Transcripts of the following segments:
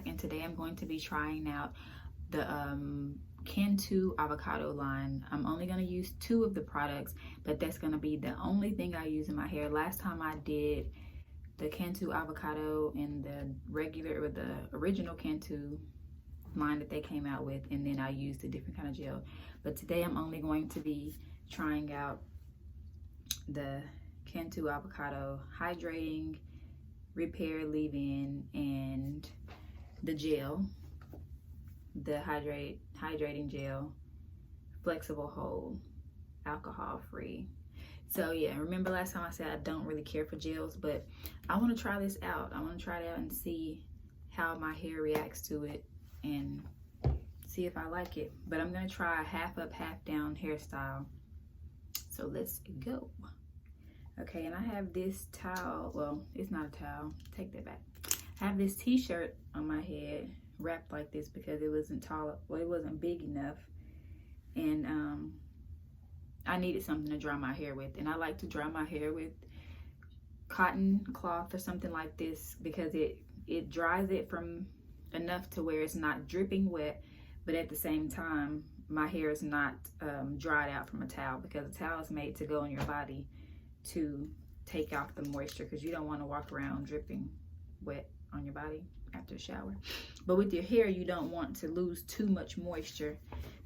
back, and today I'm going to be trying out the Cantu Avocado line. I'm only going to use 2 of the products, but that's going to be the only thing I use in my hair. Last time I did the Cantu Avocado and the regular, or the original Cantu line that they came out with, and then I used a different kind of gel. But today I'm only going to be trying out the Cantu Avocado Hydrating, Repair, Leave-In, and the gel, the hydrating gel, flexible hold, alcohol free. So yeah, remember last time I said I don't really care for gels, but I want to try this out. I want to try it out and see how my hair reacts to it and see if I like it. But I'm going to try a half up, half down hairstyle. So let's go. Okay, and I have this towel. Well, it's not a towel. Take that back. I have this t-shirt on my head wrapped like this because it wasn't tall. Well, it wasn't big enough. And I needed something to dry my hair with. And I like to dry my hair with cotton cloth or something like this because it dries it from enough to where it's not dripping wet, but at the same time my hair is not dried out from a towel, because a towel is made to go on your body to take off the moisture, because you don't want to walk around dripping wet on your body after a shower. But with your hair, you don't want to lose too much moisture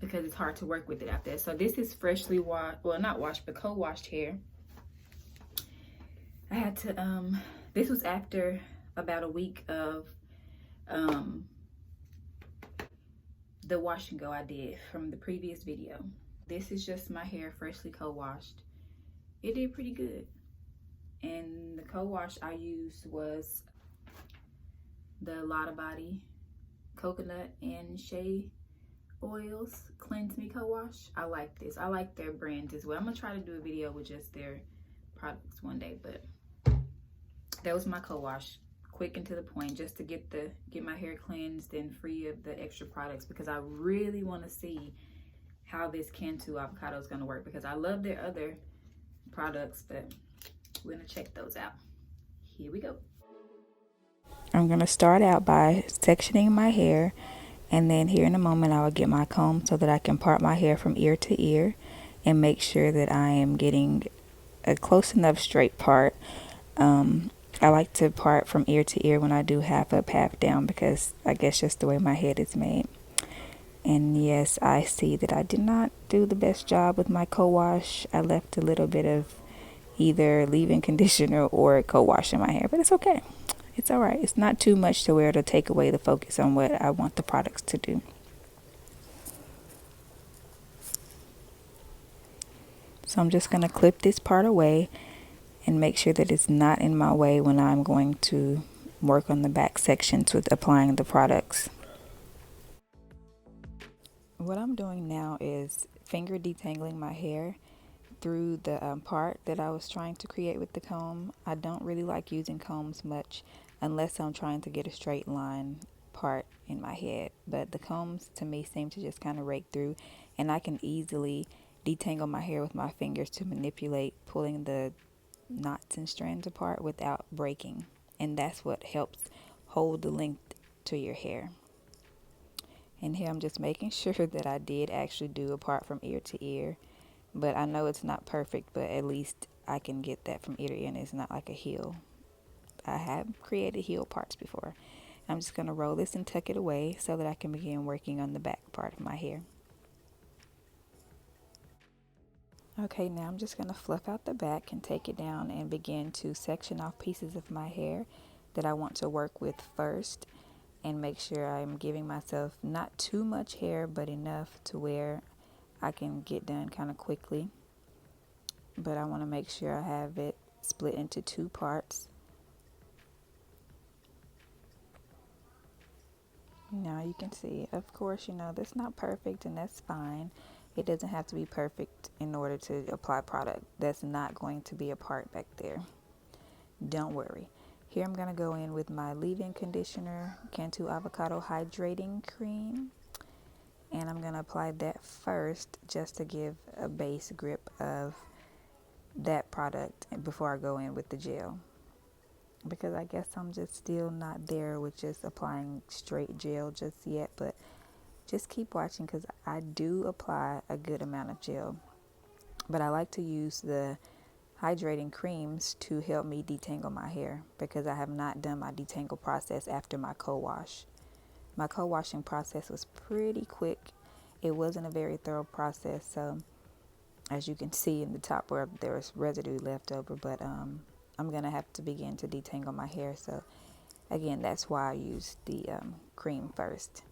because it's hard to work with it out there. So this is freshly washed, well, not washed, but co-washed hair. I had to this was after about a week of the wash and go I did from the previous video. This is just my hair freshly co-washed. It did pretty good. And the co-wash I used was the Lotta Body coconut and shea oils cleanse me co-wash. I like this. I like their brands as well. I'm gonna try to do a video with just their products one day, but that was my co-wash. Quick and to the point, just to get my hair cleansed and free of the extra products, because I really want to see how this Cantu Avocado is going to work, because I love their other products, but we're going to check those out. Here we go. I'm going to start out by sectioning my hair, and then here in a moment I will get my comb so that I can part my hair from ear to ear and make sure that I am getting a close enough straight part. I like to part from ear to ear when I do half up, half down, because I guess just the way my head is made. And yes, I see that I did not do the best job with my co-wash. I left a little bit of either leave-in conditioner or co-wash in my hair, but it's okay. It's all right. It's not too much to where it'll take away the focus on what I want the products to do. So I'm just going to clip this part away and make sure that it's not in my way when I'm going to work on the back sections with applying the products. What I'm doing now is finger detangling my hair through the part that I was trying to create with the comb. I don't really like using combs much unless I'm trying to get a straight line part in my head, but the combs to me seem to just kind of rake through, and I can easily detangle my hair with my fingers to manipulate pulling the knots and strands apart without breaking, and that's what helps hold the length to your hair. And here I'm just making sure that I did actually do a part from ear to ear, but I know it's not perfect, but at least I can get that from ear to ear and it's not like a heel. I have created heel parts before. I'm just going to roll this and tuck it away so that I can begin working on the back part of my hair. Okay, now I'm just going to fluff out the back and take it down and begin to section off pieces of my hair that I want to work with first, and make sure I'm giving myself not too much hair, but enough to where I can get done kind of quickly. But I want to make sure I have it split into 2 parts. Now you can see, of course, that's not perfect, and that's fine. It doesn't have to be perfect in order to apply product. That's not going to be a part back there. Don't worry. Here I'm going to go in with my leave-in conditioner, Cantu Avocado Hydrating Cream. And I'm going to apply that first just to give a base grip of that product before I go in with the gel. because I guess I'm just still not there with just applying straight gel just yet, but just keep watching because I do apply a good amount of gel. But I like to use the hydrating creams to help me detangle my hair because I have not done my detangle process after my co-wash. My co-washing process was pretty quick. It wasn't a very thorough process, so as you can see in the top where there was residue left over, but I'm gonna have to begin to detangle my hair. So again, that's why I use the cream first.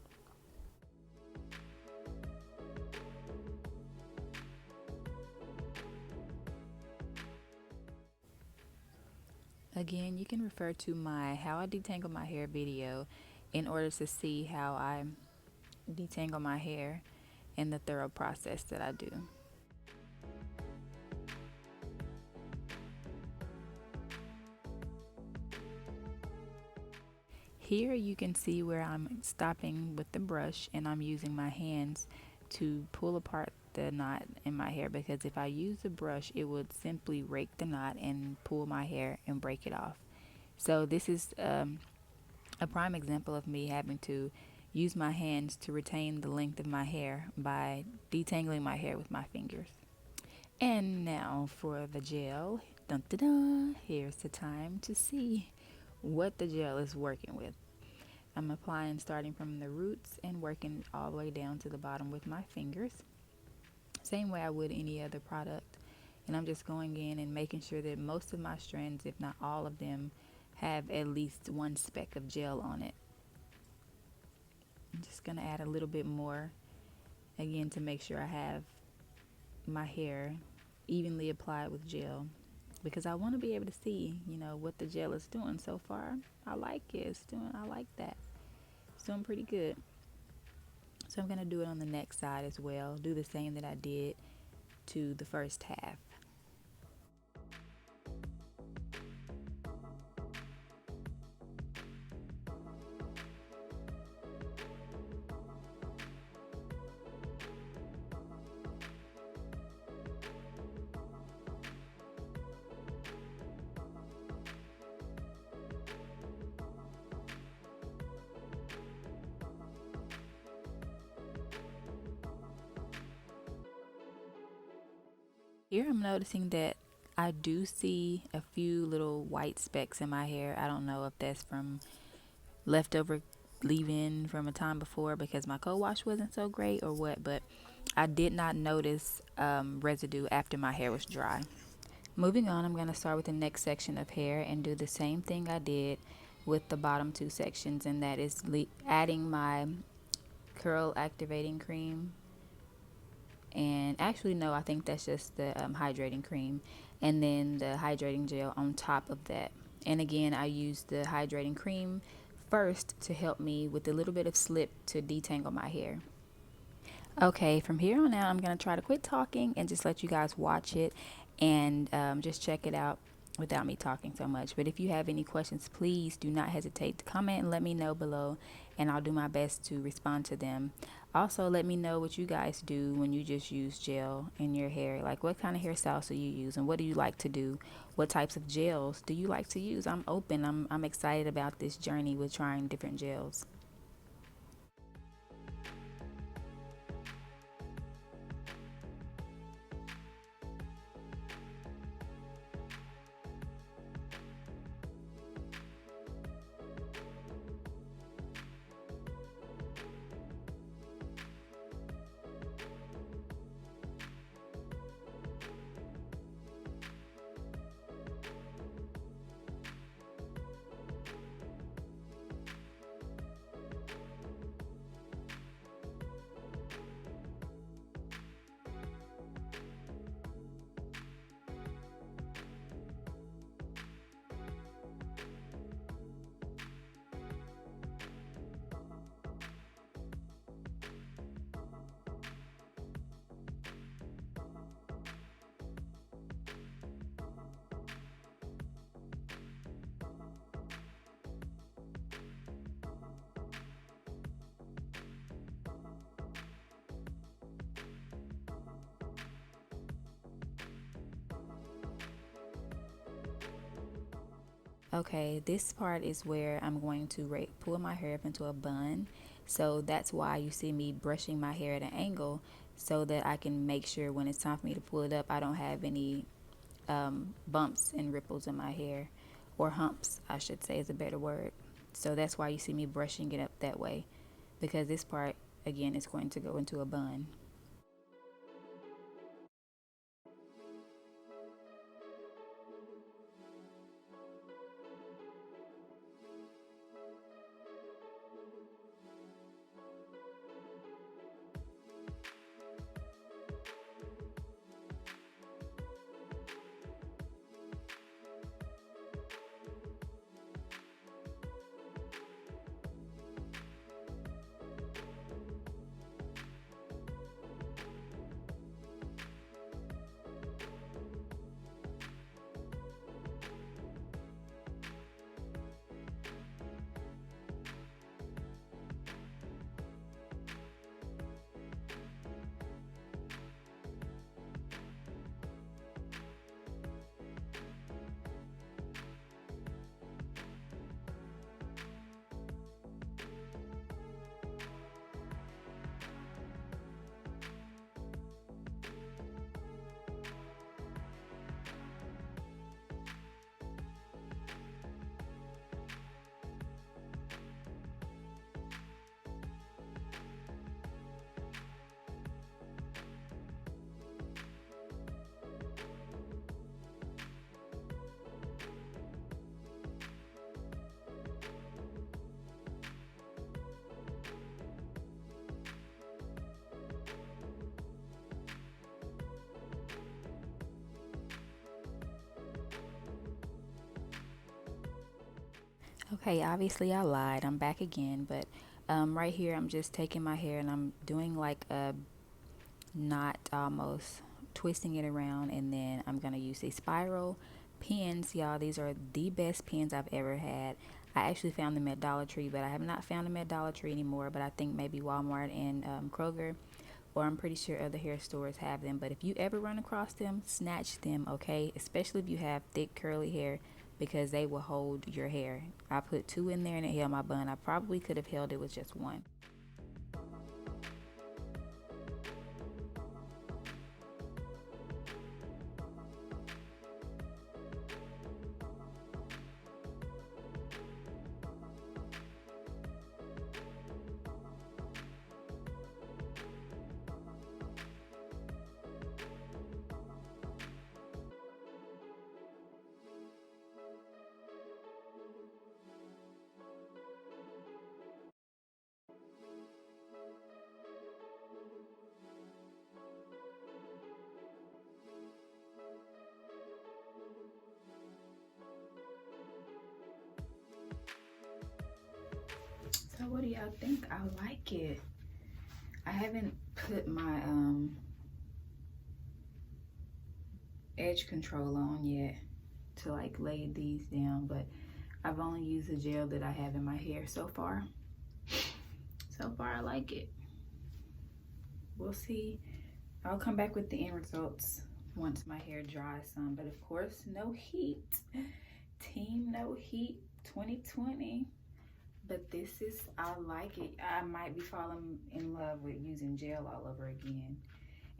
Again, you can refer to my how I detangle my hair video in order to see how I detangle my hair and the thorough process that I do. Here you can see where I'm stopping with the brush and I'm using my hands to pull apart the knot in my hair, because if I use a brush it would simply rake the knot and pull my hair and break it off. So this is a prime example of me having to use my hands to retain the length of my hair by detangling my hair with my fingers. And now for the gel. Dun, dun, dun. Here's the time to see what the gel is working with. I'm applying starting from the roots and working all the way down to the bottom with my fingers. Same way I would any other product. And I'm just going in and making sure that most of my strands, if not all of them, have at least one speck of gel on it. I'm just going to add a little bit more, again, to make sure I have my hair evenly applied with gel, because I want to be able to see, what the gel is doing so far. I like it. I like that. It's doing pretty good. So I'm going to do it on the next side as well. Do the same that I did to the first half. Here I'm noticing that I do see a few little white specks in my hair. I don't know if that's from leftover leave-in from a time before because my co-wash wasn't so great or what, but I did not notice residue after my hair was dry. Moving on, I'm going to start with the next section of hair and do the same thing I did with the bottom two sections, and that is adding my curl activating cream. And actually no, I think that's just the hydrating cream, and then the hydrating gel on top of that. And again, I use the hydrating cream first to help me with a little bit of slip to detangle my hair. Okay, from here on out I'm going to try to quit talking and just let you guys watch it and just check it out without me talking so much. But if you have any questions, please do not hesitate to comment and let me know below, and I'll do my best to respond to them. Also, let me know what you guys do when you just use gel in your hair. Like, what kind of hairstyles do you use, and what do you like to do? What types of gels do you like to use? I'm open. I'm excited about this journey with trying different gels. Okay, this part is where I'm going to pull my hair up into a bun. So that's why you see me brushing my hair at an angle, so that I can make sure when it's time for me to pull it up, I don't have any bumps and ripples in my hair, or humps, I should say is a better word. So that's why you see me brushing it up that way, because this part, again, is going to go into a bun. Okay, obviously I lied. I'm back again, but right here I'm just taking my hair and I'm doing like a knot almost, twisting it around, and then I'm gonna use these spiral pins, y'all. These are the best pins I've ever had. I actually found them at Dollar Tree, but I have not found them at Dollar Tree anymore, but I think maybe Walmart and Kroger, or I'm pretty sure other hair stores have them. But if you ever run across them, snatch them, okay? Especially if you have thick curly hair, because they will hold your hair. I put 2 in there and it held my bun. I probably could have held it with just 1. So what do y'all think? I like it. I haven't put my edge control on yet to like lay these down, but I've only used the gel that I have in my hair so far. So far I like it. We'll see. I'll come back with the end results once my hair dries some, but of course no heat. Team no heat 2020. But this is, I like it. I might be falling in love with using gel all over again.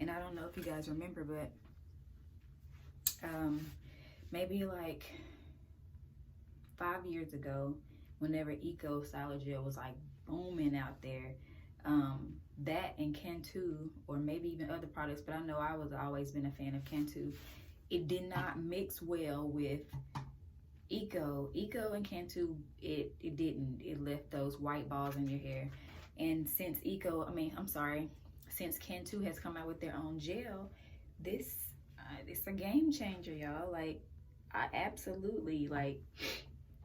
And I don't know if you guys remember, but maybe like 5 years ago, whenever Eco Styler Gel was like booming out there, that and Cantu, or maybe even other products, but I know I was always been a fan of Cantu. It did not mix well with Eco and Cantu. It didn't. It left those white balls in your hair. And since since Cantu has come out with their own gel, this it's a game changer, y'all. Like, I absolutely, like,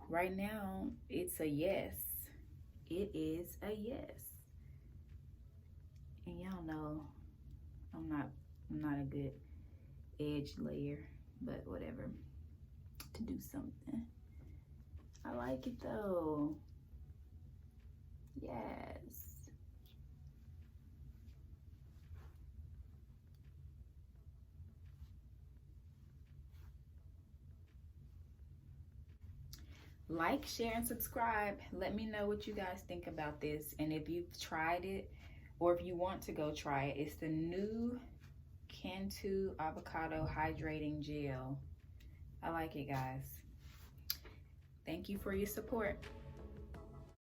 right now it's a yes. It is a yes. And y'all know I'm not a good edge layer, but whatever, to do something. I like it though. Yes. Like, share, and subscribe. Let me know what you guys think about this, and if you've tried it or if you want to go try it. It's the new Cantu Avocado Hydrating Gel. I like it, guys. Thank you for your support.